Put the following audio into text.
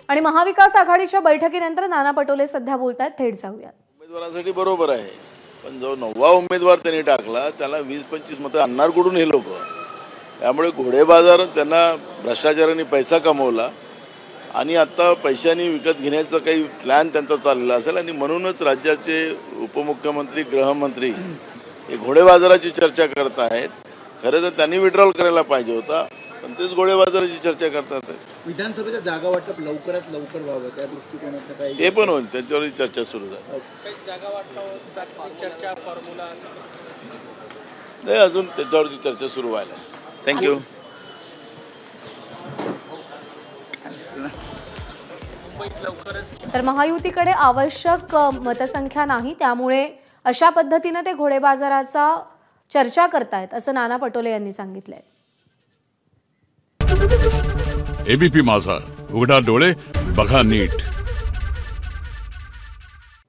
आणि महाविकास आघाडीच्या बैठकीनंतर नाना पटोले सध्या बोलतायत, थेट जाऊया। उमेदवारांसाठी बरोबर आहे, पण जो नववा उमेदवार त्यांनी टाकला त्याला 20-25 मतं आणणार कुठून हे लोक? त्यामुळे घोडेबाजार, त्यांना भ्रष्टाचाराने पैसा कमवला आणि आता पैशाने विकत घेण्याचा काही प्लॅन त्यांचा चाललेला असेल आणि म्हणूनच राज्याचे उपमुख्यमंत्री, गृहमंत्री हे घोडेबाजाराची चर्चा करत आहेत। खरं तर त्यांनी विड्रॉल करायला पाहिजे होता, पण तेच घोडेबाजाराची चर्चा करतात। विधानसभेचं जागा वाटप लवकरात लवकर व्हावं त्या दृष्टिकोनातनं काही ते पण होईल, त्याच्यावरही चर्चा सुरू झाली। जागा वाटपावर चर्चा फॉर्म्युला नाही, अजून त्याच्यावरची चर्चा सुरू व्हायला। थँक्यू। तर महायुतीकडे आवश्यक मतसंख्या नाही, त्यामुळे अशा पद्धतीने ते घोडेबाजाराचा चर्चा करतायत, असं नाना पटोले यांनी सांगितलंय। एबीपी माझा, उघडा डोळे बघा नीट।